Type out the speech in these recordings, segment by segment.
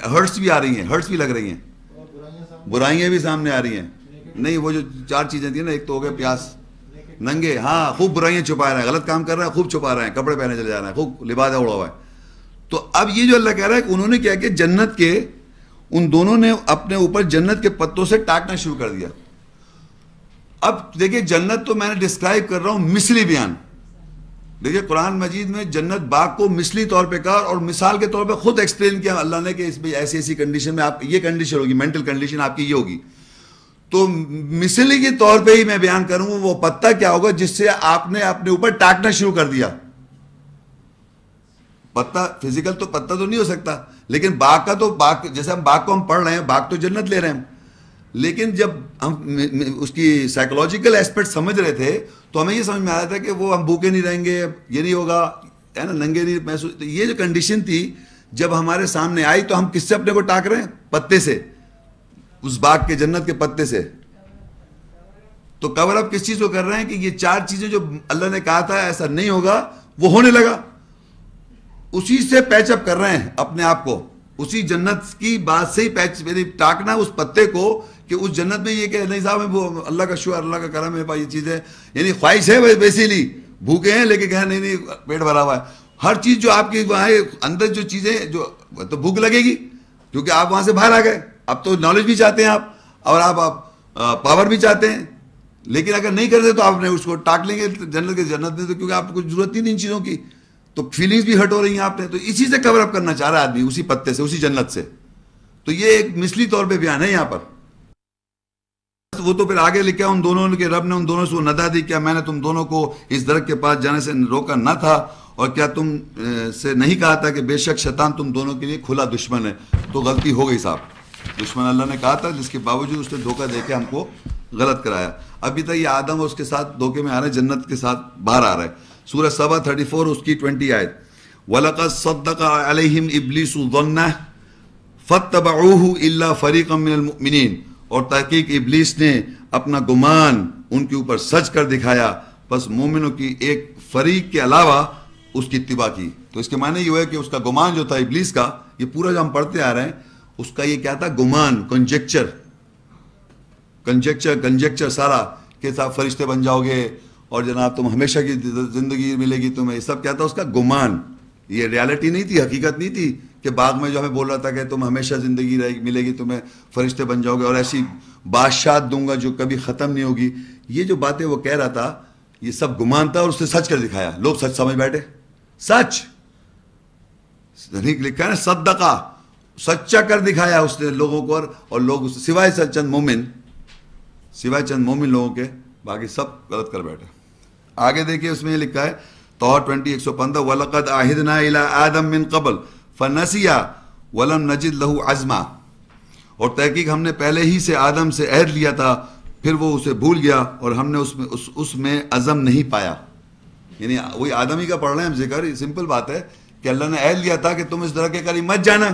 Hurts بھی آ رہی ہیں, ہرٹس بھی لگ رہی ہیں, برائیاں بھی سامنے آ رہی ہیں. نہیں وہ جو 4 چیزیں تھیں نا, ایک تو ہو گئے پیاس, ننگے, ہاں خوب برائیاں چھپا رہے ہیں, غلط کام کر رہے ہیں خوب چھپا رہے ہیں, کپڑے پہنے چلے جا رہے ہیں, خوب لباس اڑا ہوا ہے. تو اب یہ جو اللہ کہہ رہا ہے کہ انہوں نے کیا کہ جنت کے ان دونوں نے اپنے اوپر جنت کے پتوں سے ٹاکنا شروع کر دیا. اب دیکھیں جنت تو میں نے ڈسکرائب کر رہا ہوں مثلی بیان. دیکھیں قرآن مجید میں جنت باغ کو مثلی طور پہ کہا اور مثال کے طور پہ خود ایکسپلین کیا اللہ نے کہ اس میں ایسی ایسی کنڈیشن میں آپ یہ کنڈیشن ہوگی, مینٹل کنڈیشن آپ کی یہ ہوگی. تو مثلی کے طور پہ ہی میں بیان کروں وہ پتا کیا ہوگا جس سے آپ نے اپنے اوپر ٹاکنا شروع کر دیا. پتا فزیکل تو پتا تو نہیں ہو سکتا, لیکن باغ کا تو باغ جیسے ہم باغ کو ہم پڑھ رہے ہیں, باغ تو جنت لے رہے ہیں, لیکن جب ہم اس کی سائیکولوجیکل ایسپیکٹ سمجھ رہے تھے تو ہمیں یہ سمجھ میں آیا تھا کہ وہ ہم بھوکے نہیں رہیں گے, یہ نہیں ہوگا, ہے نا, ننگے نہیں محسوس. یہ جو کنڈیشن تھی جب ہمارے سامنے آئی تو ہم کس سے اپنے کو ٹاک رہے ہیں؟ پتے سے, اس باغ کے جنت کے پتے سے. تو کور اپ کس چیز کو کر رہے ہیں کہ یہ 4 چیزیں جو اللہ نے کہا تھا ایسا نہیں ہوگا وہ ہونے لگا, اسی سے پیچ اپ کر رہے ہیں اپنے آپ کو, اسی جنت کی بات سے ہی ٹاکنا اس پتے کو کہ اس جنت میں یہ کہ نہیں صاحب وہ اللہ کا شکر, اللہ کا کرم ہے, یہ چیزیں یعنی خواہش ہے بیسیکلی, بھوکے ہیں لیکن کہیں نہیں پیٹ بھرا ہوا ہے. ہر چیز جو آپ کی وہاں اندر جو چیزیں جو تو بھوک لگے گی کیونکہ آپ وہاں سے باہر آ گئے. اب تو نالج بھی چاہتے ہیں آپ اور آپ پاور بھی چاہتے ہیں, لیکن اگر نہیں کرتے تو آپ نے اس کو ٹاک لیں گے جنت کے جنت میں, تو کیونکہ آپ کو ضرورت نہیں ان چیزوں کی, تو فیلنگز بھی ہرٹ ہو رہی ہیں آپ نے. تو اسی سے کور اپ کرنا چاہ رہا ہے آدمی, اسی پتے سے, اسی جنت سے. تو یہ ایک مثلی طور پہ بیان ہے یہاں پر. وہ تو پھر آگے لکھا ان دونوں کے رب نے ان دونوں سے ندا دی, کیا میں نے تم دونوں کو اس درخت کے پاس جانے سے روکا نہ تھا, اور کیا تم سے نہیں کہا تھا کہ بے شک شیطان تم دونوں کے لیے کھلا دشمن ہے. تو غلطی ہو گئی صاحب, دشمن اللہ نے کہا تھا, جس کے باوجود اس نے دھوکہ دے کے ہم کو غلط کرایا. ابھی تک یہ آدم اس کے ساتھ دھوکے میں آ رہے ہیں, جنت کے ساتھ باہر آ رہا ہے. سورہ سبا 34 اس کی 20 آیت, وَلَقَدْ صَدَّقَ عَلَيْهِمْ إِبْلِيسُ ظَنَّهُ فَاتَّبَعُوهُ إِلَّا فَرِيقًا مِّنَ الْمُؤْمِنِينَ. اور تحقیق ابلیس نے اپنا گمان ان کے اوپر سچ کر دکھایا, بس مومنوں کی ایک فریق کے علاوہ اس کی اتباع کی. تو اس کے معنی یہ ہے کہ اس کا گمان جو تھا ابلیس کا, یہ پورا جو ہم پڑھتے آ رہے ہیں اس کا یہ کیا تھا, گمان, کنجیکچر سارا کہ صاحب فرشتے بن جاؤ گے اور جناب تم ہمیشہ کی زندگی ملے گی تمہیں, یہ سب کیا تھا اس کا گمان. یہ ریالٹی نہیں تھی, حقیقت نہیں تھی کہ باغ میں جو ہمیں بول رہا تھا کہ تم ہمیشہ زندگی ملے گی تمہیں, فرشتے بن جاؤ گے اور ایسی بادشاہت دوں گا جو کبھی ختم نہیں ہوگی. یہ جو باتیں وہ کہہ رہا تھا یہ سب گمان تھا, اور اس نے سچ کر دکھایا. لوگ سچ سمجھ بیٹھے, سچ لکھا ہے نا, صدقہ, سچا کر دکھایا اس نے لوگوں کو, اور لوگ سوائے چند مومن لوگوں کے باقی سب غلط کر بیٹھے. آگے دیکھیے اس میں یہ لکھا ہے طہ 20:115, وَلَقَدْ عَهِدْنَا إِلَىٰ آدَمَ مِن قَبْلُ فَنَسِيَ وَلَمْ نَجِدْ لَهُ عَزْمًا. اور تحقیق ہم نے پہلے ہی سے آدم سے عہد لیا تھا, پھر وہ اسے بھول گیا اور ہم نے اس میں عزم نہیں پایا. یعنی وہی آدم ہی کا پڑھ رہے ہیں ہم ذکر. سمپل بات ہے کہ اللہ نے عہد لیا تھا کہ تم اس درخت کے قریب مت جانا,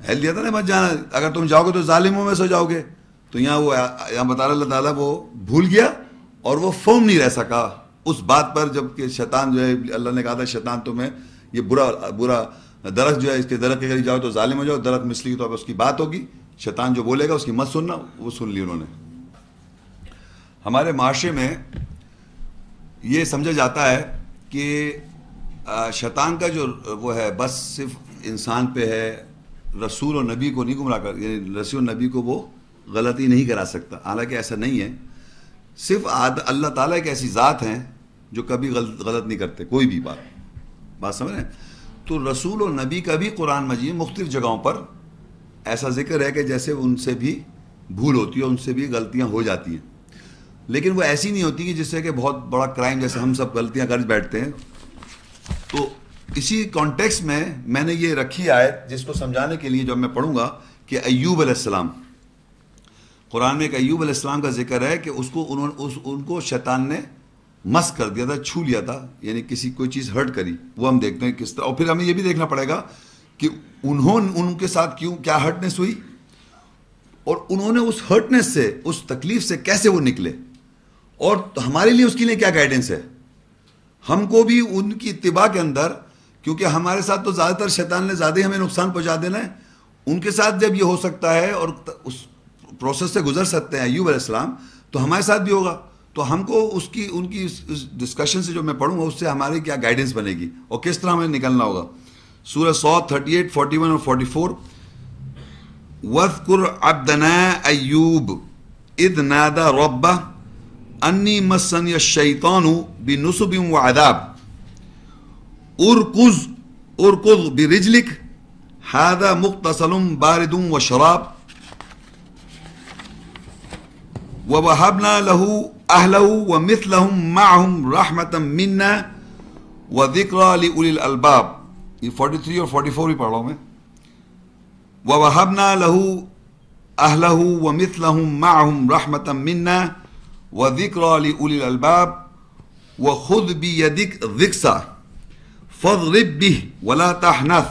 عہد لیا تھا نا مت جانا, اگر تم جاؤ گے تو ظالموں میں سو جاؤ گے. تو یہاں بتا رہا اللہ تعالیٰ وہ بھول گیا اور وہ فرم نہیں رہ سکا اس بات پر, جب کہ شیطان جو ہے, اللہ نے کہا تھا شیطان تمہیں یہ برا درخت جو ہے اس کے درخت کے قریب جاؤ تو ظالم ہو جاؤ. درخت مثلی کے طور پر اس کی بات ہوگی, شیطان جو بولے گا اس کی مت سننا, وہ سن لی انہوں نے. ہمارے معاشرے میں یہ سمجھا جاتا ہے کہ شیطان کا جو وہ ہے بس صرف انسان پہ ہے, رسول اور نبی کو نہیں گمراہ کر, یعنی رسول اور نبی کو وہ غلطی نہیں کرا سکتا. حالانکہ ایسا نہیں ہے, صرف اللہ تعالیٰ ایک ایسی ذات ہیں جو کبھی غلط نہیں کرتے کوئی بھی بات سمجھ رہے ہیں. تو رسول اور نبی کا بھی قرآن مجید مختلف جگہوں پر ایسا ذکر ہے کہ جیسے ان سے بھی بھول ہوتی ہے, ان سے بھی غلطیاں ہو جاتی ہیں, لیکن وہ ایسی نہیں ہوتی کہ جس سے کہ بہت بڑا کرائم جیسے ہم سب غلطیاں کر بیٹھتے ہیں. تو اسی کانٹیکس میں نے یہ رکھی آیت جس کو سمجھانے کے لیے, جب میں پڑھوں گا کہ ایوب علیہ السلام, قرآن میں ایک ایوب علیہ السلام کا ذکر ہے کہ ان کو شیطان نے مس کر دیا تھا, چھو لیا تھا, یعنی کوئی چیز ہرٹ کری. وہ ہم دیکھتے ہیں کس طرح, اور پھر ہمیں یہ بھی دیکھنا پڑے گا کہ ان کے ساتھ کیا ہرٹنس ہوئی, اور انہوں نے اس ہرٹنس سے, اس تکلیف سے کیسے وہ نکلے, اور ہمارے لیے اس کے لیے کیا گائیڈنس ہے. ہم کو بھی ان کی اتباع کے اندر, کیونکہ ہمارے ساتھ تو زیادہ تر شیطان نے زیادہ ہی ہمیں نقصان پہنچا دینا ہے, ان کے ساتھ جب یہ ہو سکتا ہے اور اس پروسیس سے گزر سکتے ہیں ایوب علیہ السلام، تو ہمارے ساتھ بھی ہوگا. تو ہم کو ان کی ڈسکشن سے جو میں پڑھوں گا اس سے ہماری کیا گائیڈنس بنے گی اور کس طرح ہمیں نکلنا ہوگا. سورہ صاد 38، 41 اور 44. وَاذْكُرْ عَبْدَنَا أَيُّوبَ إِذْ نَادَى رَبَّهُ أَنِّي مَسَّنِيَ الشَّيْطَانُ بِنُصْبٍ وَعَذَابٍ اركض برجلك هذا مغتسل بارد وشراب ووهبنا له أهله ومثلهم معهم رحمة منا وذكرى لأولي الألباب. یہ 43 اور 44 بھی پڑھ رہا ہوں میں. ووهبنا له أهله ومثلهم معهم رحمة منا وذكرى لأولي الألباب وخذ بيدك ضغثا فاضرب به ولا تحنث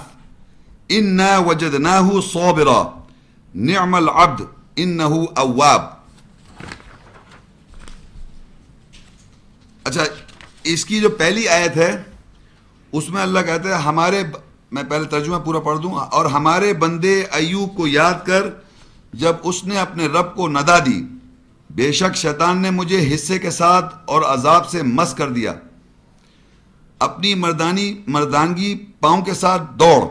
إنا وجدناه صابرا نعم العبد إنه أواب. اچھا، اس کی جو پہلی آیت ہے اس میں اللہ کہتا ہے میں پہلے ترجمہ پورا پڑھ دوں. اور ہمارے بندے ایوب کو یاد کر جب اس نے اپنے رب کو ندا دی، بے شک شیطان نے مجھے حصے کے ساتھ اور عذاب سے مس کر دیا. اپنی مردانگی پاؤں کے ساتھ دوڑ،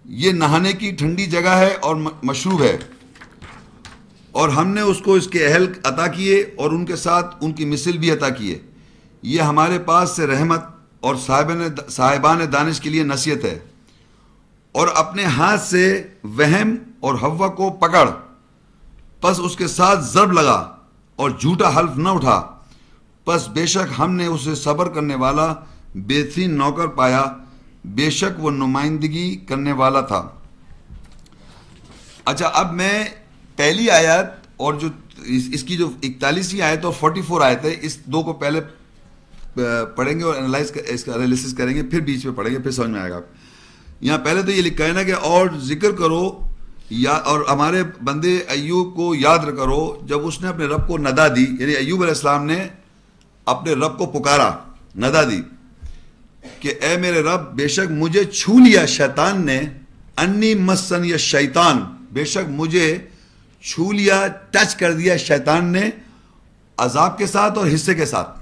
یہ نہانے کی ٹھنڈی جگہ ہے اور مشروب ہے. اور ہم نے اس کو اس کے اہل عطا کیے اور ان کے ساتھ ان کی مثل بھی عطا کیے. یہ ہمارے پاس سے رحمت اور صاحبان دانش کے لیے نصیحت ہے. اور اپنے ہاتھ سے وہم اور ہوا کو پکڑ، پس اس کے ساتھ ضرب لگا اور جھوٹا حلف نہ اٹھا. پس بے شک ہم نے اسے صبر کرنے والا بہترین نوکر پایا، بے شک وہ نمائندگی کرنے والا تھا. اچھا، اب میں پہلی آیت اور جو اس کی جو 41ویں آیت اور 44 آیت ہے، اس دو کو پہلے پڑھیں گے اور اس کا انالیسس کریں گے، پھر بیچ میں پڑھیں گے، پھر سمجھ میں آئے گا. یہاں پہلے تو یہ لکھا ہے نا کہ اور ذکر کرو اور ہمارے بندے ایوب کو یاد کرو جب اس نے اپنے رب کو ندا دی، یعنی ایوب علیہ السلام نے اپنے رب کو پکارا، ندا دی کہ اے میرے رب، بے شک مجھے چھو لیا شیطان نے، انی مسنی الشیطان، بے شک مجھے چھو لیا، ٹچ کر دیا شیطان نے، عذاب کے ساتھ اور حصے کے ساتھ،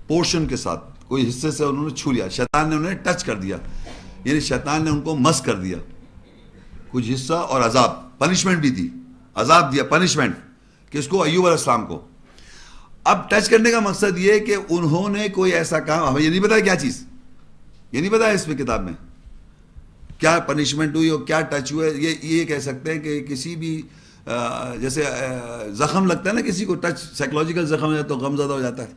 پورشن کے ساتھ، کوئی حصے سے انہوں نے چھو لیا، شیطان نے انہیں ٹچ کر دیا، یعنی شیطان نے ان کو مس کر دیا، کچھ حصہ اور عذاب، پنشمنٹ بھی دی، عذاب دیا، پنشمنٹ کس کو؟ ایوب علیہ السلام کو. اب ٹچ کرنے کا مقصد یہ ہے کہ انہوں نے کوئی ایسا کام، ہمیں یہ نہیں پتا کیا چیز، یہ نہیں پتا اس میں کتاب میں کیا پنشمنٹ ہوئی اور کیا ٹچ ہوا. یہ کہہ سکتے ہیں کہ کسی بھی جیسے زخم لگتا ہے نا کسی کو، ٹچ سائیکولوجیکل زخم ہو جاتا ہے تو غم زدہ ہو جاتا ہے،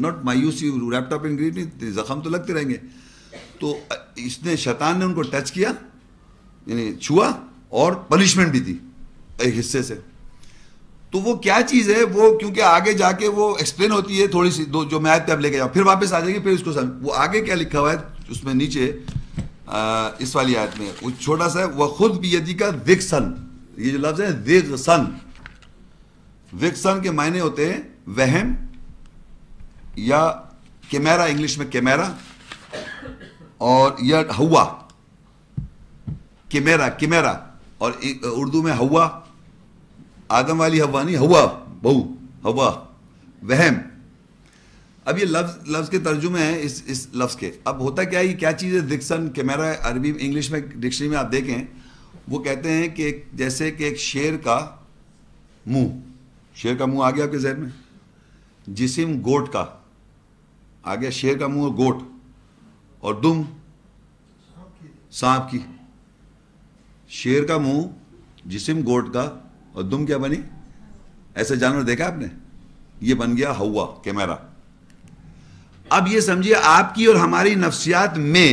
ناٹ مایوسی ریپٹ اپ ان گریف، زخم تو لگتے رہیں گے. تو اس نے، شیطان نے ان کو ٹچ کیا، یعنی چھوا، اور پنشمنٹ بھی دی ایک حصے سے. تو وہ کیا چیز ہے وہ، کیونکہ آگے جا کے وہ ایکسپلین ہوتی ہے تھوڑی سی، جو میں آیت پہ اب لے کے جاؤں، پھر واپس آ جائے گی، پھر اس کو وہ آگے کیا لکھا ہوا ہے اس میں نیچے اس والی آیت میں، وہ چھوٹا سا ہے، وَخُذْ بِيَدِكَ ذِغْسًا، یہ جو لفظ ہے ذِغْسًا، ذِغْسًا کے معنی ہوتے ہیں وہم یا کیمیرا، انگلش میں کیمیرا، اور یا ہوا، کیمیرا، اور اردو میں ہوا، آدم والی ہوا نہیں، ہوا بہو، ہوا، وہم. اب یہ لفظ کے ترجمے ہیں اس لفظ کے. اب ہوتا کیا ہے، یہ کیا چیز ہے ذِغْسًا، کیمیرا، عربی انگلش میں ڈکشنری میں آپ دیکھیں وہ کہتے ہیں کہ جیسے کہ ایک شیر کا منہ، شیر کا منہ آ گیا آپ کے ذہن میں، جسم گوٹ کا آ گیا، شیر کا منہ گوٹ، اور دم سانپ کی. شیر کا منہ، جسم گوٹ کا، اور دم کیا بنی؟ ایسے جانور دیکھا آپ نے؟ یہ بن گیا ہوا، کیمیرا. اب یہ سمجھیے آپ کی اور ہماری نفسیات میں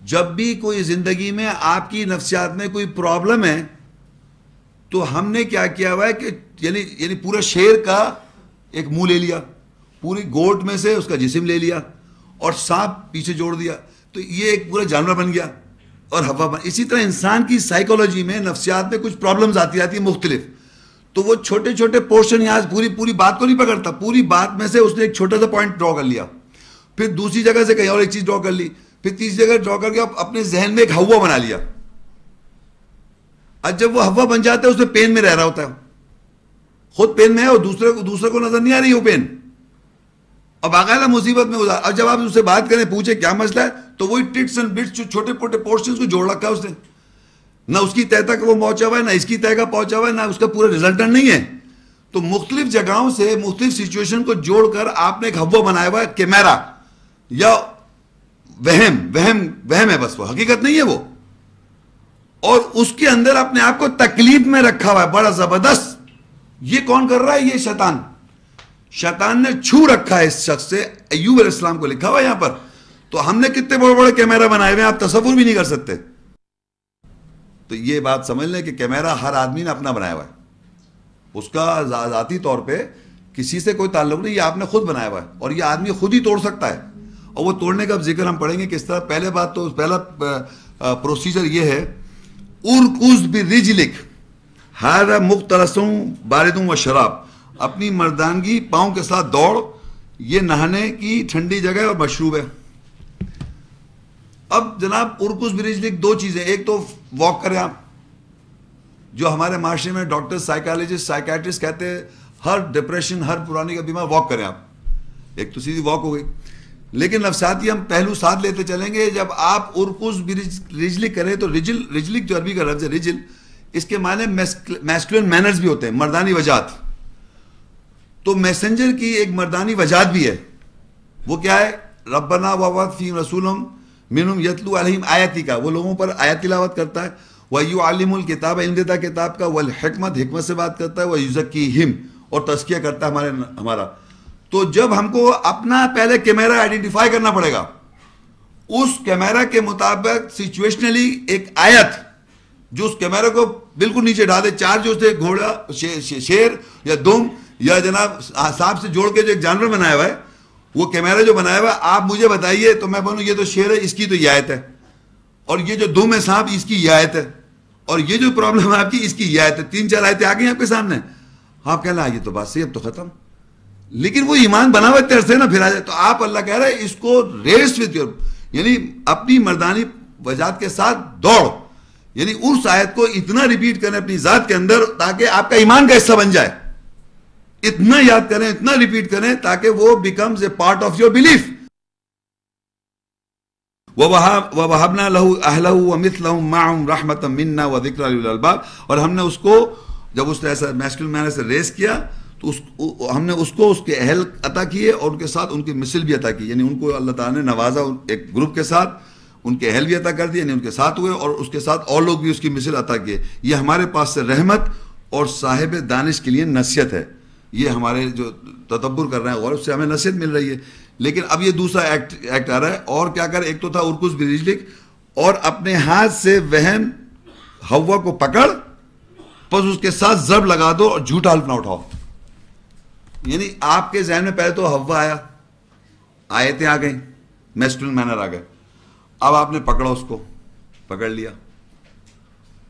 جب بھی کوئی زندگی میں آپ کی نفسیات میں کوئی پرابلم ہے تو ہم نے کیا کیا ہوا ہے کہ یعنی پورا شیر کا ایک منہ لے لیا، پوری گوٹ میں سے اس کا جسم لے لیا اور سانپ پیچھے جوڑ دیا، تو یہ ایک پورا جانور بن گیا اور ہوا بن. اسی طرح انسان کی سائیکولوجی میں، نفسیات میں کچھ پرابلمز آتی ہیں مختلف، تو وہ چھوٹے چھوٹے پورشن یہاں پوری بات کو نہیں پکڑتا، پوری بات میں سے اس نے ایک چھوٹا سا پوائنٹ ڈرا کر لیا، پھر دوسری جگہ سے کہیں اور ایک چیز ڈرا کر لی، پھر تیسری جگہ ڈرا کر کے اپنے ذہن میں ایک ہوا بنا لیا. اب جب وہ ہوا بن جاتا ہے اس میں پین میں رہ رہا ہوتا ہے, خود پین میں ہے اور دوسرے کو نظر نہیں آ رہی وہ پین, اور باقاعدہ مصیبت میں گزار. اور جب آپ اس سے بات کریں پوچھیں کیا مسئلہ ہے تو وہی ٹٹس اینڈ بٹس چھوٹے چھوٹے پورشنز کو جوڑ رکھا ہے اس نے, نہ اس کی تہ تک وہ پہنچا ہوا ہے نہ اس کی تہ کا پہنچا ہوا ہے نہ اس کا پورا ریزلٹنٹ نہیں ہے. تو مختلف جگہوں سے مختلف سچویشن کو جوڑ کر آپ نے ایک ہوا بنایا ہوا ہے کیمرا, یا وہم ہے بس, وہ حقیقت نہیں ہے وہ, اور اس کے اندر اپنے آپ کو تکلیف میں رکھا ہوا ہے بڑا زبردست. یہ کون کر رہا ہے؟ یہ شیطان نے چھو رکھا ہے اس شخص سے. ایوب علیہ السلام کو لکھا ہوا ہے یہاں پر. تو ہم نے کتنے بڑے بڑے کیمرا بنائے ہوئے ہیں آپ تصور بھی نہیں کر سکتے. تو یہ بات سمجھ لیں کہ کیمرا ہر آدمی نے اپنا بنایا ہوا ہے, اس کا ذاتی طور پہ کسی سے کوئی تعلق نہیں, یہ آپ نے خود بنایا ہوا ہے اور یہ آدمی خود ہی توڑ سکتا ہے. اور وہ توڑنے کا ذکر ہم پڑھیں گے کس طرح. پہلا پروسیجر یہ ہے, ارکض برجلک ھذا مختلط بارد و شراب, اپنی مردانگی پاؤں کے ساتھ دوڑ, یہ نہانے کی ٹھنڈی جگہ اور مشروب ہے. اب جناب ارکض برجلک دو چیزیں, ایک تو واک کریں آپ, جو ہمارے معاشرے میں ڈاکٹر سائیکالوجسٹ سائیکیٹرسٹ کہتے ہیں ہر ڈپریشن ہر پرانی کا بیمار واک کریں آپ, ایک تو سیدھی واک ہو گئی. لیکن نفسیاتی ہم پہلو ساتھ لیتے چلیں گے. جب آپ ارکض برجلک کریں تو رجلک جو عربی کا لفظ ہے رجل, اس کے معنی میسکولن مینرز بھی ہوتے ہیں, مردانی وجات. تو میسنجر کی ایک مردانی وجات بھی ہے, وہ کیا ہے؟ ربنا وابعث فیہم رسولا منہم یتلو علیہم آیاتک, وہ لوگوں پر آیت تلاوت کرتا ہے. وَيُعَلِّمُ الْكِتَابَ, علم دیتا کتاب کا. وَالْحِکمت, حکمت سے بات کرتا ہے. وَيُزَکِّیہم, اور تزکیہ کرتا ہے ہمارا. تو جب ہم کو اپنا پہلے کیمرا آئیڈینٹیفائی کرنا پڑے گا, اس کیمرا کے مطابق سچویشنلی ایک آیت جو اس کیمرا کو بالکل نیچے ڈال دے. چار جو سے گھوڑا شیر یا دم یا جناب سانپ سے جوڑ کے جو ایک جانور بنایا ہوا ہے, وہ کیمرا جو بنایا ہوا ہے, آپ مجھے بتائیے تو میں بولوں یہ تو شیر ہے, اس کی تو یہ آیت ہے, اور یہ جو دم ہے سانپ اس کی یہ آیت ہے, اور یہ جو پرابلم ہے آپ کی اس کی یہ آیت ہے. 3-4 آیتیں آ گئی آپ کے سامنے, آپ کہنا یہ تو بات صحیح, اب تو ختم. لیکن وہ ایمان بنا ہوا تیرے سے نہ پھر آ جائے. تو آپ اللہ کہہ رہے ہیں اس کو ریس وتھ یور, یعنی اپنی مردانی وجات کے ساتھ دوڑ, یعنی اس آیت کو اتنا ریپیٹ کریں اپنی ذات کے اندر تاکہ آپ کا ایمان کا حصہ بن جائے. اتنا یاد کریں, اتنا ریپیٹ کریں تاکہ وہ becomes a part of your belief. وَوَهَبْنَا لَهُ أَهْلَهُ وَمِثْلَهُمْ مَعَهُمْ رَحْمَةً مِنَّا وَذِكْرًا لِأُولِي الْأَلْبَابِ, اور ہم نے اس کو جب اس نے ایسا میسکولن مینر سے ریس کیا تو ہم نے اس کو اس کے اہل عطا کیے اور ان کے ساتھ ان کی مثل بھی عطا کی, یعنی ان کو اللہ تعالیٰ نے نوازا ایک گروپ کے ساتھ, ان کے اہل بھی عطا کر دیے, یعنی ان کے ساتھ ہوئے, اور اس کے ساتھ اور لوگ بھی اس کی مثل عطا کیے. یہ ہمارے پاس سے رحمت اور صاحب دانش کے لیے نصیحت ہے. یہ ہمارے جو تدبر کر رہے ہیں غور سے ہمیں نصیحت مل رہی ہے. لیکن اب یہ دوسرا ایکٹ آ رہا ہے, اور کیا کر, ایک تو تھا ارکض برجلک, اور اپنے ہاتھ سے وہم ہوا کو پکڑ, پس اس کے ساتھ ضرب لگا دو اور جھوٹا حلف نہ اٹھاؤ. یعنی آپ کے ذہن میں پہلے تو ہوا آیا, آیتیں آ گئیں, میسکولن مینر آ گئے, اب آپ نے پکڑا, اس کو پکڑ لیا,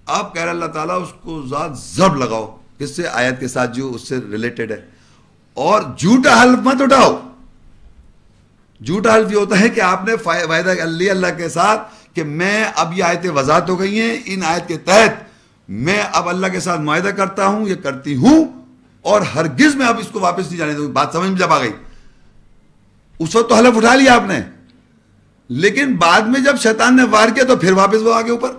آپ کہہ رہے اللہ تعالیٰ اس کو ذات ضرب لگاؤ, کس سے؟ آیت کے ساتھ جو اس سے ریلیٹڈ ہے, اور جھوٹا حلف مت اٹھاؤ. جھوٹا حلف یہ ہوتا ہے کہ آپ نے وعدہ لیا اللہ کے ساتھ کہ میں اب یہ آیتیں وضاحت ہو گئی ہیں, ان آیت کے تحت میں اب اللہ کے ساتھ معاہدہ کرتا ہوں, یہ کرتی ہوں, اور ہرگز میں اب اس کو واپس نہیں جانے دوں. بات سمجھ میں جب آ گئی, اس وقت تو حلف اٹھا لیا آپ نے, لیکن بعد میں جب شیطان نے وار کیا تو پھر واپس وہ آگے اوپر.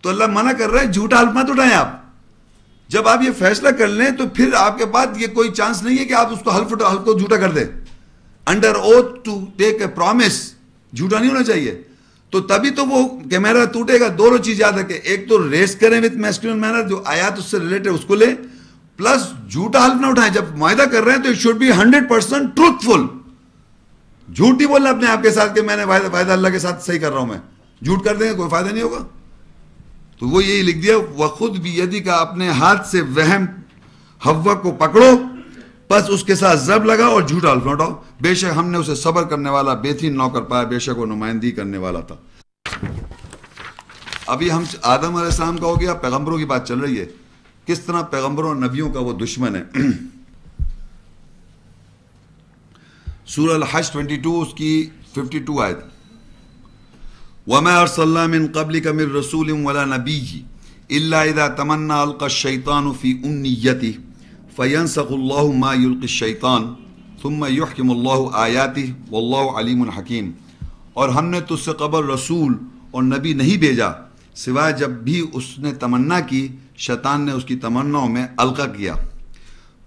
تو اللہ منع کر رہا ہے جھوٹا حلف مت اٹھائیں آپ. جب آپ یہ فیصلہ کر لیں تو پھر آپ کے پاس یہ کوئی چانس نہیں ہے کہ آپ اس کو حلف کو جھوٹا کر دیں. Under oath to take a promise, جھوٹا نہیں ہونا چاہیے. تو تبھی تو وہ کیمرا ٹوٹے گا. دونوں چیز یاد رکھیں, ایک تو ریس کریں وتھ میسکولن مینر, جو آیات اس سے ریلیٹڈ اس کو لیں, پلس جھوٹا حلف نہ اٹھائیں. جب معاہدہ کر رہے ہیں تو اٹ شوڈ بی 100% ٹروتھفل. جھوٹ نہیں بولنا اپنے آپ کے ساتھ کہ میں نے وعدہ اللہ کے ساتھ صحیح کر رہا ہوں. میں جھوٹ کر دیں گے کوئی فائدہ نہیں ہوگا. تو وہ یہی لکھ دیا, وخود بیدک, اپنے ہاتھ سے وہم ہوا کو پکڑو, بس اس کے ساتھ ضرب لگا اور جھوٹا حلف نہ اٹھاؤ. بے شک ہم نے اسے صبر کرنے والا بہترین نوکر پایا, بے شک وہ نمائندگی کرنے والا تھا. ابھی ہم آدم علیہ السلام کا ہو گیا, پیغمبروں کی بات چل رہی ہے, کس طرح پیغمبروں اور نبیوں کا وہ دشمن ہے. سورہ الحج 22 اس کی 52 آیت. وما ارسلنا من قبلك من رسول ولا نبي الا اذا تمنى القى الشيطان في امنيته فينسخ الله ما يلقي الشيطان ثم يحكم الله آیاته والله علیم حکیم. اور ہم نے تجھ سے قبل رسول اور نبی نہیں بھیجا سوائے جب بھی اس نے تمنا کی شیطان نے اس کی تمناؤں میں القا کیا،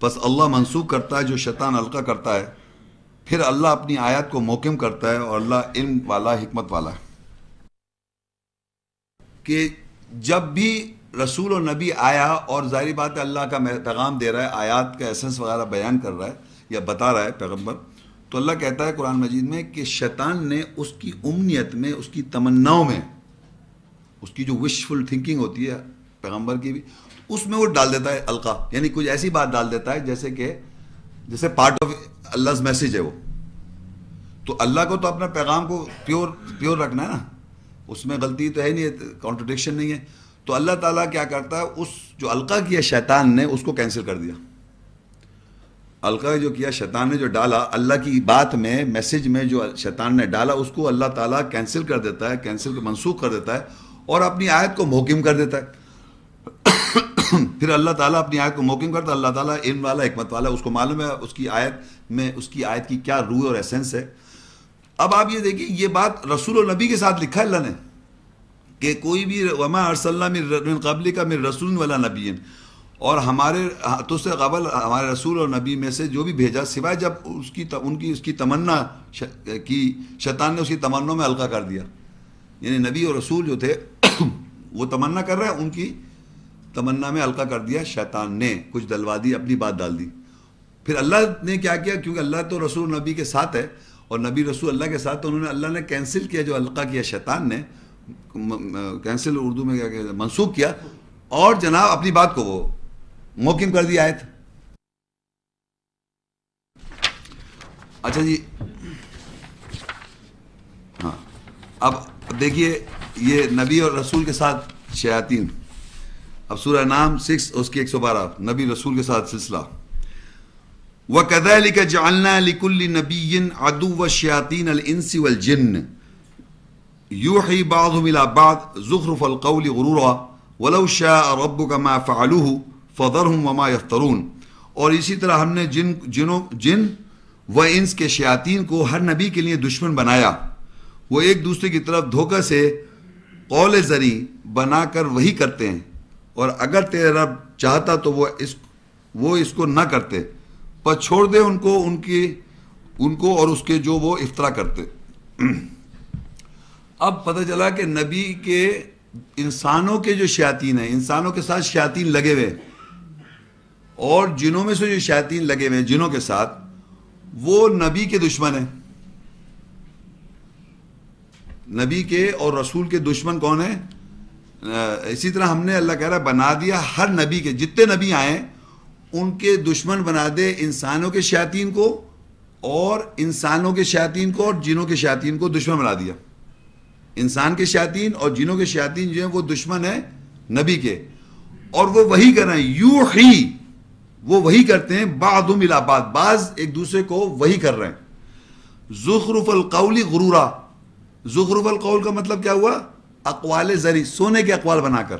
پس اللہ منسوخ کرتا ہے جو شیطان القا کرتا ہے، پھر اللہ اپنی آیات کو محکم کرتا ہے اور اللہ علم والا حکمت والا ہے. کہ جب بھی رسول اور نبی آیا اور ظاہری بات ہے اللہ کا پیغام دے رہا ہے، آیات کا ایسنس وغیرہ بیان کر رہا ہے یا بتا رہا ہے پیغمبر، تو اللہ کہتا ہے قرآن مجید میں کہ شیطان نے اس کی امنیت میں، اس کی تمناؤں میں، اس کی جو وشفل تھنکنگ ہوتی ہے پیغمبر کی بھی، اس میں وہ ڈال دیتا ہے القا، یعنی کچھ ایسی بات ڈال دیتا ہے جیسے پارٹ آف اللہ میسج ہے وہ. تو اللہ کو تو اپنا پیغام کو پیور رکھنا ہے نا، اس میں غلطی تو ہے نہیں، کانٹرڈکشن نہیں ہے. تو اللہ تعالیٰ کیا کرتا ہے، اس جو القا کیا شیطان نے اس کو کینسل کر دیا. القا جو کیا شیطان نے، جو ڈالا اللہ کی بات میں، میسج میں جو شیطان نے ڈالا، اس کو اللہ تعالیٰ کینسل کر دیتا ہے، منسوخ کر دیتا ہے اور اپنی آیت کو محکم کر دیتا ہے. پھر اللہ تعالیٰ اپنی آیت کو محکم کرتا ہے. اللہ تعالیٰ علم والا حکمت والا، اس کو معلوم ہے اس کی آیت کی کیا روح اور ایسنس ہے. اب آپ یہ دیکھیں، یہ بات رسول اور نبی کے ساتھ لکھا ہے اللہ نے کہ کوئی بھی وما ارسلنا من قبلک من رسول ولا نبی، اور ہمارے تو سے قبل ہمارے رسول اور نبی میں سے جو بھی بھیجا سوائے جب اس کی تمنا کی شیطان نے اس کی تمناؤں میں القا کر دیا. یعنی نبی اور رسول جو تھے وہ تمنا کر رہے ہیں، ان کی تمنا میں القا کر دیا شیطان نے، کچھ دلوا دی، اپنی بات ڈال دی. پھر اللہ نے کیا کیا، کیونکہ اللہ تو رسول نبی کے ساتھ ہے اور نبی رسول اللہ کے ساتھ، تو اللہ نے کینسل کیا جو القا کیا شیطان نے، کینسل اردو میں کیا کہ منسوخ کیا، اور جناب اپنی بات کو وہ محکم کر دی آیت. اچھا جی، ہاں اب دیکھیے یہ نبی اور رسول کے ساتھ شیاطین. اب سورہ نام 6 اس کی 112 نبی رسول کے ساتھ سلسلہ. وَكَذَلِكَ جَعَلْنَا لِكُلِّ نَبِيٍّ عَدُوَّ الشَّيَاطِينِ الْإِنسِ وَالْجِنِّ يُوحِي بَعْضُهُمْ إِلَى بَعْضٍ زُخْرُفَ الْقَوْلِ غُرُورًا وَلَوْ شَاءَ رَبُّكَ مَا فَعَلُوهُ فَذَرْهُمْ وَمَا يَفْتَرُونَ. اور اسی طرح ہم نے جن و انس کے شیاطین کو ہر نبی کے لیے دشمن بنایا، وہ ایک دوسرے کی طرف دھوکہ سے قول زری بنا کر وہی کرتے ہیں، اور اگر تیرا رب چاہتا تو وہ اس کو نہ کرتے، پر چھوڑ دے ان کو اور اس کے جو وہ افطرا کرتے. اب پتہ چلا کہ نبی کے انسانوں کے جو شیاطین ہیں، انسانوں کے ساتھ شیاطین لگے ہوئے، اور جنوں میں سے جو شیاطین لگے ہوئے جنوں کے ساتھ، وہ نبی کے دشمن ہیں. نبی کے اور رسول کے دشمن کون ہیں؟ اسی طرح ہم نے اللہ کہہ رہا بنا دیا ہر نبی کے، جتنے نبی آئے ان کے دشمن بنا دے انسانوں کے شیاطین کو، اور انسانوں کے شیاطین کو اور جنوں کے شیاطین کو دشمن بنا دیا. انسان کے شیاطین اور جنوں کے شیاطین جو ہیں وہ دشمن ہیں نبی کے، اور وہ وہی کر رہے ہیں. یوحی، وہ وہی کرتے ہیں، بعضهم الی بعض، بعض ایک دوسرے کو وہی کر رہے ہیں. زخرف القول غرورا، زخرف القول کا مطلب کیا ہوا؟ اقوال زری، سونے کے اقوال بنا کر.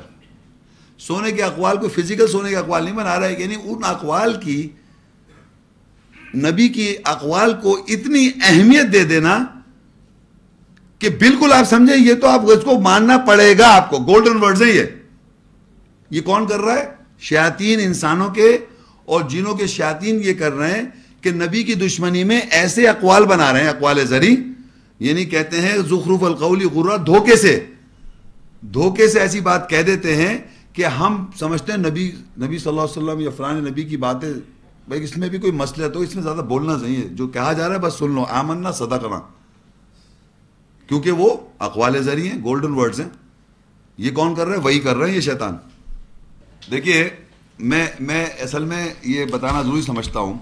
سونے کے اقوال کو فزیکل سونے کے اقوال نہیں بنا رہا ہے، یعنی ان اقوال کی، نبی کی اقوال کو اتنی اہمیت دے دینا کہ بالکل آپ سمجھیں یہ تو آپ اس کو ماننا پڑے گا آپ کو. گولڈن ورڈز ہیں یہ کون کر رہا ہے؟ شیاطین انسانوں کے اور جنوں کے شیاطین یہ کر رہے ہیں کہ نبی کی دشمنی میں ایسے اقوال بنا رہے ہیں، اقوال زری، یعنی کہتے ہیں زخرف القول غرورا، دھوکے سے ایسی بات کہہ دیتے ہیں کہ ہم سمجھتے ہیں نبی صلی اللہ علیہ وسلم یا فلاں نبی کی باتیں، بھائی اس میں بھی کوئی مسئلہ تو اس میں زیادہ بولنا نہیں ہے، جو کہا جا رہا ہے بس سن لو، آمنا صدقنا، کیونکہ وہ اقوال زری ہیں، گولڈن ورڈز ہیں. یہ کون کر رہے ہیں؟ وہی کر رہے ہیں یہ شیطان. دیکھیے میں اصل میں یہ بتانا ضروری سمجھتا ہوں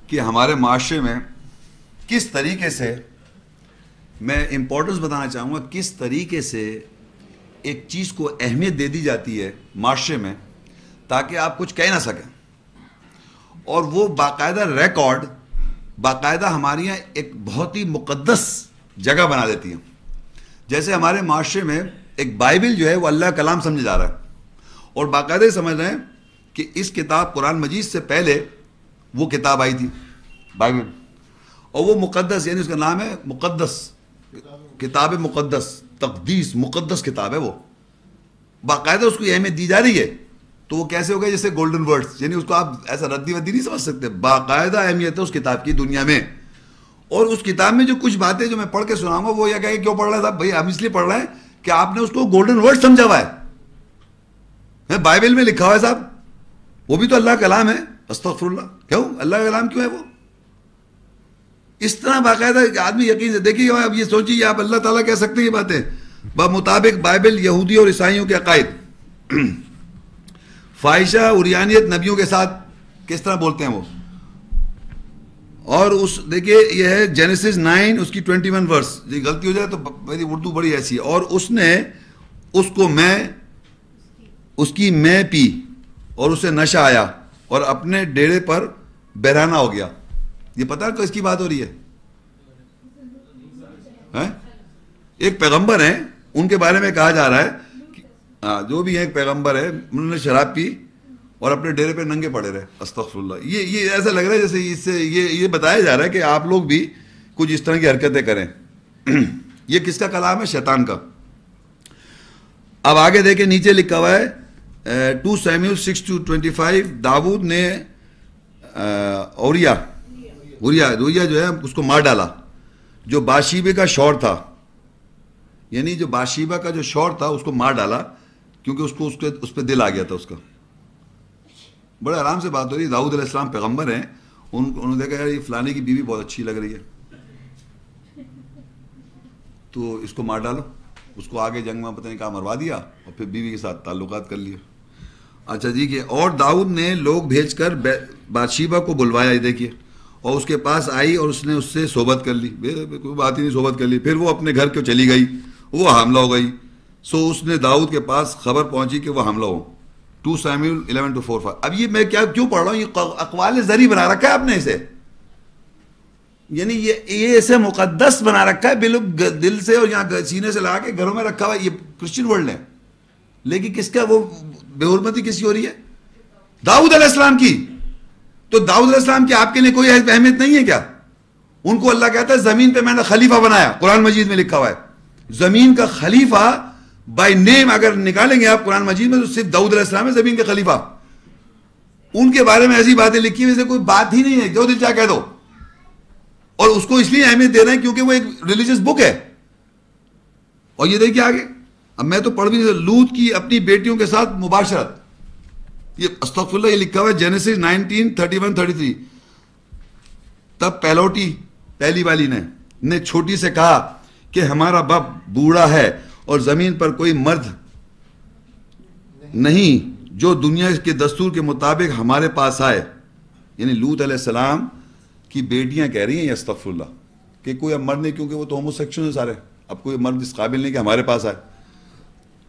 کہ ہمارے معاشرے میں کس طریقے سے، میں امپورٹنس بتانا چاہوں گا کس طریقے سے ایک چیز کو اہمیت دے دی جاتی ہے معاشرے میں تاکہ آپ کچھ کہہ نہ سکیں، اور وہ باقاعدہ ریکارڈ، باقاعدہ ہمارے یہاں ایک بہت ہی مقدس جگہ بنا دیتی ہیں. جیسے ہمارے معاشرے میں ایک بائبل جو ہے وہ اللہ کا کلام سمجھا جا رہا ہے، اور باقاعدہ سمجھ رہے ہیں کہ اس کتاب قرآن مجید سے پہلے وہ کتاب آئی تھی بائبل، اور وہ مقدس، یعنی اس کا نام ہے مقدس، کتاب مقدس، تقدیس، مقدس کتاب ہے وہ، باقاعدہ اس کو اہمیت دی جا رہی ہے. تو وہ کیسے ہو گیا؟ جیسے گولڈن ورڈز، یعنی اس کو آپ ایسا ردی ودی نہیں سمجھ سکتے، باقاعدہ اہمیت ہے اس کتاب کی دنیا میں. اور اس کتاب میں جو کچھ باتیں جو میں پڑھ کے سناؤں گا وہ یہ کہیں کیوں پڑھ رہا ہے صاحب؟ بھائی ہم اس لیے پڑھ رہے ہیں کہ آپ نے اس کو گولڈن ورڈ سمجھا ہوا ہے، بائبل میں لکھا ہوا ہے صاحب، وہ بھی تو اللہ کا کلام ہے. استغفر اللہ، کیوں اللہ کا کلام کیوں ہے وہ؟ اس طرح باقاعدہ آدمی یقین سے دیکھیے. اب یہ سوچیے آپ، اللہ تعالیٰ کہہ سکتے ہیں یہ باتیں بمطابق بائبل یہودی اور عیسائیوں کے عقائد. فاحشہ عریانیت نبیوں کے ساتھ کس طرح بولتے ہیں وہ. اور اس دیکھیے یہ ہے جینیسس 9 اس کی 21 ورس، یہ غلطی ہو جائے تو میری اردو بڑی ایسی ہے. اور اس نے اس کو اس کی میں پی اور اسے نشہ آیا اور اپنے ڈیرے پر بہرانہ ہو گیا. یہ پتہ ہے کس کی بات ہو رہی ہے؟ ایک پیغمبر ہیں، ان کے بارے میں کہا جا رہا ہے جو بھی ایک پیغمبر ہے، انہوں نے شراب پی اور اپنے ڈیرے پہ ننگے پڑے رہے. استغفر اللہ. یہ ایسا لگ رہا ہے جیسے اس سے یہ بتایا جا رہا ہے کہ آپ لوگ بھی کچھ اس طرح کی حرکتیں کریں. یہ کس کا کلام ہے؟ شیطان کا. اب آگے دیکھیں نیچے لکھا ہوا ہے 2 سیموئیل 6:25. داؤد نے اوریا جو ہے اس کو مار ڈالا جو باشیبے کا شور تھا، یعنی جو باشیبہ کا جو شور تھا اس کو مار ڈالا کیونکہ اس پہ دل آ گیا تھا اس کا. بڑے آرام سے بات ہو رہی ہے. داؤد علیہ السلام پیغمبر ہیں، انہوں نے دیکھا یار یہ فلانے کی بیوی بہت اچھی لگ رہی ہے تو اس کو مار ڈالو. اس کو آگے جنگ میں پتہ نہیں کہاں مروا دیا اور پھر بیوی کے ساتھ تعلقات کر لیے. اچھا جی کہ اور داؤد نے لوگ بھیج کر باتشیبہ کو بلوایا، دیکھیے، اور اس کے پاس آئی اور اس نے اس سے صحبت کر لی. کوئی بات ہی نہیں، صحبت کر لی. پھر وہ اپنے گھر کو چلی گئی، وہ حاملہ ہو گئی. سو اس نے داؤد کے پاس خبر پہنچی کہ وہ حاملہ ہو. 2 سیموئیل 11-4. اب یہ میں کیوں پڑھ رہا ہوں؟ یہ اقوال زری بنا رکھا ہے آپ نے اسے، یعنی یہ اسے مقدس بنا رکھا ہے بالکل دل سے، اور یہاں سینے سے لگا کے گھروں میں رکھا ہوا ہے. یہ کرسچن ورلڈ ہے، لیکن کس کا وہ بے حرمتی کس کی ہو رہی ہے؟ داؤد علیہ السلام کی. تو داؤد علیہ السلام کی آپ کے لیے کوئی اہمیت نہیں ہے کیا؟ ان کو اللہ کہتا ہے زمین پہ میں نے خلیفہ بنایا. قرآن مجید میں لکھا ہوا ہے زمین کا خلیفہ بائی نیم اگر نکالیں گے آپ قرآن مجید میں تو صرف داؤد علیہ السلام ہے زمین کے خلیفہ. ان کے بارے میں ایسی باتیں لکھی ہوئی سے کوئی بات ہی نہیں ہے، جو دل چاہے کہہ دو. اور اس کو اس لیے اہمیت دے رہے ہیں کیونکہ وہ ایک ریلیجیس بک ہے. اور یہ دیکھیے آگے، اب میں تو پڑھ بھی نہیں. لوط کی اپنی بیٹیوں کے ساتھ مباشرت، یہ استغفر اللہ، یہ لکھا ہوا ہے جینیسس 19:31-33. تب پہلوٹی پہلی والی نے چھوٹی سے کہا کہ ہمارا باپ بوڑھا ہے اور زمین پر کوئی مرد نہیں جو دنیا کے دستور کے مطابق ہمارے پاس آئے. یعنی لوط علیہ السلام کی بیٹیاں کہہ رہی ہیں یہ استغفر اللہ کہ کوئی اب مرد نہیں، کیونکہ وہ تو ہومو سیکشن ہیں سارے، اب کوئی مرد اس قابل نہیں کہ ہمارے پاس آئے.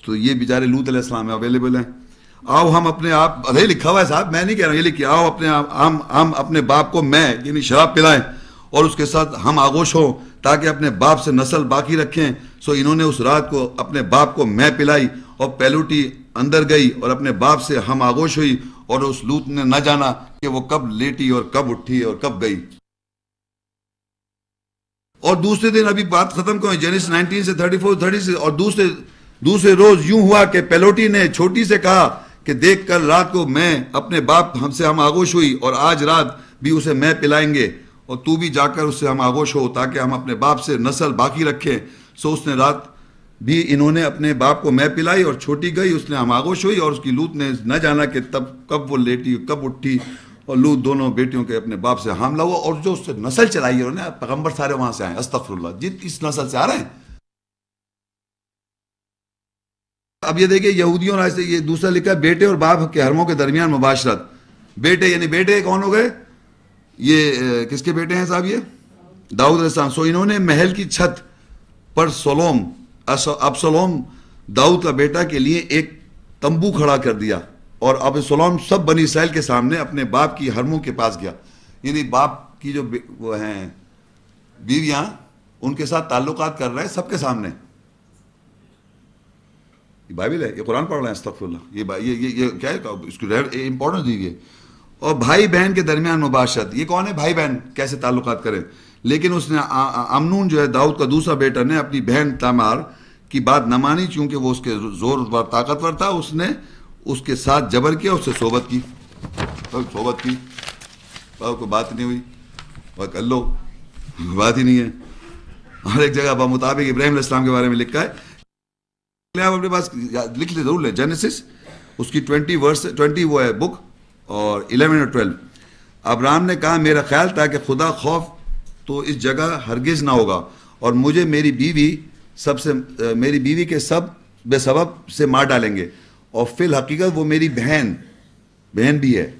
تو یہ بیچارے لوط علیہ السلام اویلیبل ہیں. آؤ ہم اپنے آپ، ارے لکھا ہوا ہے صاحب، میں نہیں کہہ رہا ہوں، یہ لکھیے آؤ ہم اپنے باپ کو یعنی شراب پلائیں اور اس کے ساتھ ہم آغوش ہوں تاکہ اپنے باپ سے نسل باقی رکھیں. سو انہوں نے اس رات کو اپنے باپ کو میں پلائی اور پہلوٹی اندر گئی اور اپنے باپ سے ہم آغوش ہوئی، اور اس لوط نے نہ جانا کہ وہ کب لیٹی اور کب اٹھی اور کب گئی. اور دوسرے دن، ابھی بات ختم کریں، جینیسس 19:34-36. اور دوسرے روز یوں ہوا کہ پہلوٹی نے چھوٹی سے کہا کہ دیکھ کر رات کو میں اپنے باپ ہم آغوش ہوئی اور آج رات بھی اسے میں پلائیں گے، اور تو بھی جا کر اس سے ہم آغوش ہو تاکہ ہم اپنے باپ سے نسل باقی رکھیں. سو اس نے رات بھی انہوں نے اپنے باپ کو میں پلائی اور چھوٹی گئی، اس نے ہم آغوش ہوئی، اور اس کی لوط نے نہ جانا کہ تب کب وہ لیٹی کب اٹھی. اور لوط دونوں بیٹیوں کے اپنے باپ سے حاملہ ہوا، اور جو اس سے نسل چلائی ہے انہوں نے، پیغمبر سارے وہاں سے آئے. استغفر اللہ، اس نسل سے آ رہے ہیں. اب یہ دیکھیں یہودیوں نے یہ دوسرا لکھا، بیٹے اور باپ کے حرموں کے درمیان مباشرت. بیٹے یعنی بیٹے کون ہو گئے؟ یہ کس کے بیٹے ہیں صاحب؟ یہ داؤد علیہ السلام. سو انہوں نے محل کی چھت پر ابسلوم داؤد کا بیٹا کے لیے ایک تمبو کھڑا کر دیا، اور ابسلوم سب بنی اسرائیل کے سامنے اپنے باپ کی حرموں کے پاس گیا. یعنی باپ کی جو وہ ہیں بیویاں، ان کے ساتھ تعلقات کر رہے ہیں سب کے سامنے. یہ بائبل ہے، یہ قرآن پڑھ رہے ہیں، استغفر اللہ، یہ کیا ہے، اس کو امپورٹنس دیجیے. اور بھائی بہن کے درمیان مباشرت، یہ کون ہے بھائی بہن کیسے تعلقات کریں. لیکن اس نے امنون جو ہے داؤد کا دوسرا بیٹا نے اپنی بہن تامار کی بات نہ مانی، چونکہ وہ اس کے زور و طاقتور تھا. اس نے اس کے ساتھ جبر کیا، اس سے صحبت کی. کوئی بات نہیں ہوئی، اور کر لو، بات ہی نہیں ہے. ہر ایک جگہ بمطابق ابراہیم علیہ السلام کے بارے میں لکھا ہے، آپ اپنے پاس لکھ لیں، ضرور لیں. جینیسس اس کی 20 وہ ہے بک، اور 11 اور 12. ابراہم نے کہا میرا خیال تھا کہ خدا خوف تو اس جگہ ہرگز نہ ہوگا، اور مجھے میری بیوی کے سب بے سبب سے مار ڈالیں گے، اور فی الحقیقت وہ میری بہن بھی ہے.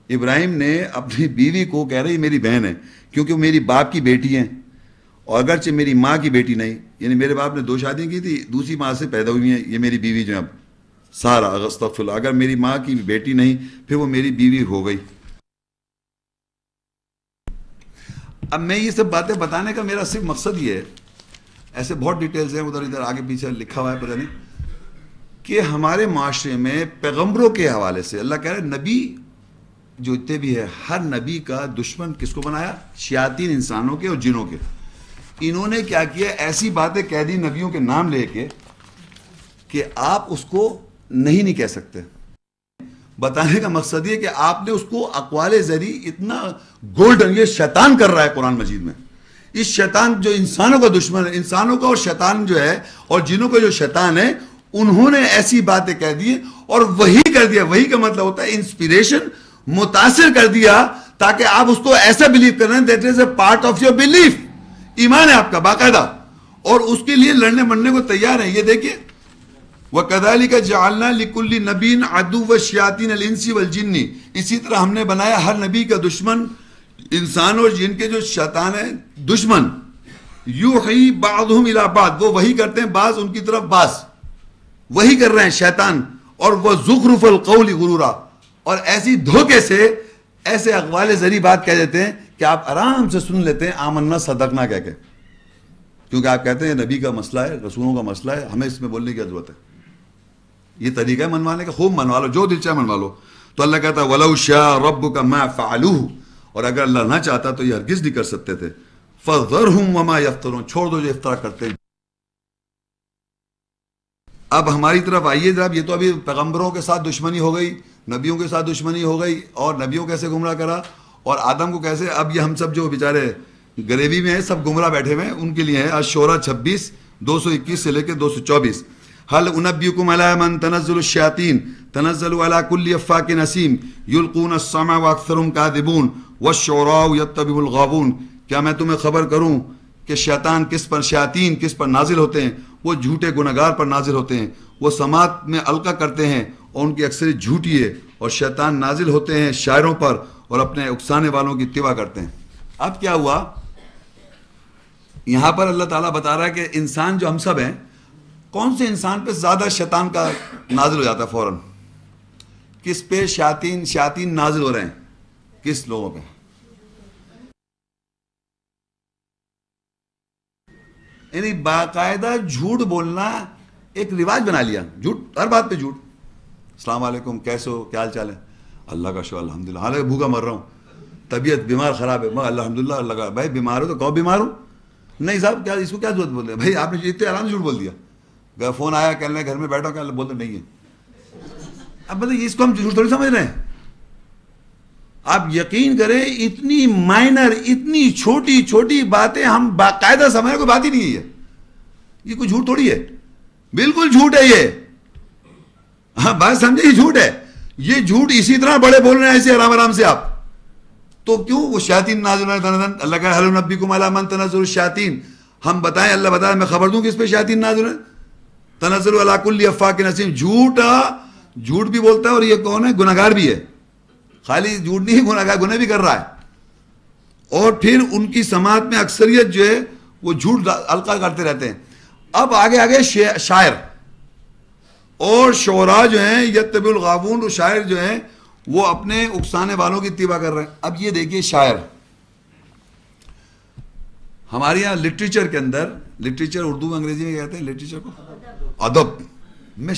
ابراہیم نے اپنی بیوی کو کہہ رہی میری بہن ہے، کیونکہ وہ میری باپ کی بیٹی ہیں، اور اگرچہ میری ماں کی بیٹی نہیں. یعنی میرے باپ نے 2 شادیاں کی تھی، دوسری ماں سے پیدا ہوئی ہیں، یہ میری بیوی جو ہے اب سارا استغفر اللہ، اگر میری ماں کی بیٹی نہیں پھر وہ میری بیوی ہو گئی. اب میں یہ سب باتیں بتانے کا میرا صرف مقصد یہ ہے، ایسے بہت ڈیٹیلز ہیں ادھر ادھر آگے پیچھے لکھا ہوا ہے پتہ نہیں، کہ ہمارے معاشرے میں پیغمبروں کے حوالے سے اللہ کہہ رہے ہیں نبی جو اتنے بھی ہے، ہر نبی کا دشمن کس کو بنایا؟ شیاطین، انسانوں کے اور جنوں کے. انہوں نے کیا کیا، ایسی باتیں کہہ دی نبیوں کے نام لے کے کہ آپ اس کو نہیں کہہ سکتے. بتانے کا مقصد یہ کہ آپ نے اس کو اقوال ذریعے اتنا گولڈن، یہ شیطان کر رہا ہے قرآن مجید میں. اس شیطان جو انسانوں کا دشمن ہے، انسانوں کا، اور شیطان جو ہے اور جنوں کا جو شیطان ہے، انہوں نے ایسی باتیں کہہ دی اور وہی کر دیا. وہی کا مطلب ہوتا ہے انسپیریشن، متاثر کر دیا تاکہ آپ اس کو ایسا بلیو کر رہے ہیں that is a part of your belief. ایمان ہے آپ کا باقاعدہ، اور اس کے لیے لڑنے مرنے کو تیار ہیں. یہ دیکھیے وَكَذَلِكَ جَعَلْنَا لِكُلِّ نَبِيٍّ عَدُوًّا شَيَاطِينَ الْإِنسِ وَالْجِنِّ. اسی طرح ہم نے بنایا ہر نبی کا دشمن انسان اور جن کے جو شیطان ہیں دشمن. یوحی بعضهم الی بعض، وہ وہی کرتے ہیں بعض ان کی طرف بعض، وہی کر رہے ہیں شیطان. اور وہ زخرف القول غرورا، اور ایسی دھوکے سے ایسے اقوال ذریعہ بات کہہ دیتے ہیں کہ آپ آرام سے سن لیتے ہیں آمنا صدقنا کہہ کے، کیونکہ آپ کہتے ہیں نبی کا مسئلہ ہے، رسولوں کا مسئلہ ہے، ہمیں اس میں بولنے کی ضرورت ہے. یہ طریقہ ہے منوانے کا، خوب منوا لو، جو دل چاہے منوا لو. تو اللہ کہتا ہے وَلَوْ شَاءَ رَبُّكَ مَا فَعَلُوهُ، اور اگر اللہ نہ چاہتا تو یہ ہرگز نہیں کر سکتے تھے. فَذَرْهُمْ وَمَا يَفْتَرُونَ، چھوڑ دو جو افطرا کرتے ہیں. اب ہماری طرف آئیے جناب. یہ تو ابھی پیغمبروں کے ساتھ دشمنی ہو گئی، نبیوں کے ساتھ دشمنی ہو گئی، اور نبیوں کیسے گمراہ کرا اور آدم کو کیسے. اب یہ ہم سب جو بیچارے غریبی میں ہیں سب گمراہ بیٹھے ہوئے ہیں، ان کے لیے ہے الشورى 26 221 سے لے کے 224. هل انبئكم على من تنزل الشياطين تنزل على كل افاك نسيم يلقون السمع واكثرهم كاذبون والشعراء يتبعهم الغاوون. کیا میں تمہیں خبر کروں کہ شیاطین کس پر نازل ہوتے ہیں؟ وہ جھوٹے گنہگار پر نازل ہوتے ہیں. وہ سماعت میں القا کرتے ہیں اور ان کی اکثریت جھوٹی ہے. اور شیطان نازل ہوتے ہیں شاعروں پر اور اپنے اکسانے والوں کی اتباع کرتے ہیں. اب کیا ہوا یہاں پر اللہ تعالیٰ بتا رہا ہے کہ انسان جو ہم سب ہیں، کون سے انسان پہ زیادہ شیطان کا نازل ہو جاتا ہے فوراً؟ کس پہ شیاطین نازل ہو رہے ہیں؟ کس لوگوں پہ؟ یعنی باقاعدہ جھوٹ بولنا ایک رواج بنا لیا. جھوٹ، ہر بات پہ جھوٹ. السلام علیکم، کیسے ہو، کیا حال چال ہے؟ اللہ کا شکر الحمدللہ، حالانکہ بھوکا مر رہا ہوں، طبیعت بیمار خراب ہے، الحمدللہ. اللہ کا بھائی بیمار ہو تو کہو بیمار ہوں. نہیں صاحب کیا اس کو کیا ضرورت بول رہے ہیں بھائی، آپ نے اتنے آرام سے جھوٹ بول دیا. فون آیا کہنے گھر میں بیٹھا کہ بولتے نہیں ہے. اب مطلب اس کو ہم جھوٹ تھوڑی سمجھ رہے ہیں. آپ یقین کریں اتنی مائنر، اتنی چھوٹی چھوٹی باتیں ہم باقاعدہ سمجھ رہے، کوئی بات ہی نہیں ہے یہ کوئی جھوٹ تھوڑی ہے، بالکل جھوٹ ہے یہ. ہاں بات سمجھے، یہ جھوٹ ہے. یہ جھوٹ اسی طرح بڑے بول رہے ہیں ایسے آرام آرام سے آپ. تو کیوں وہ شیاطین نازل ہیں؟ اللہ کا هل انبئكم على من تنزل الشیاطین، ہم بتائیں، اللہ بتائیں میں خبر دوں کہ اس پہ شیاطین نازل ہیں. تنزل على كل افاك نسیم، جھوٹ بھی بولتا ہے، اور یہ کون ہے؟ گناہگار بھی ہے. خالی جھوٹ نہیں، گناہ بھی کر رہا ہے. اور پھر ان کی سماعت میں اکثریت جو ہے وہ جھوٹ القا کرتے رہتے ہیں. اب آگے شاعر اور شعراء جو ہیں یتبع الغاوون، شاعر جو ہیں وہ اپنے اکسانے والوں کی اتباع کر رہے ہیں. اب یہ دیکھیے شاعر، ہمارے یہاں لٹریچر کے اندر، لٹریچر اردو میں انگریزی میں کہتے ہیں لٹریچر کو ادب. میں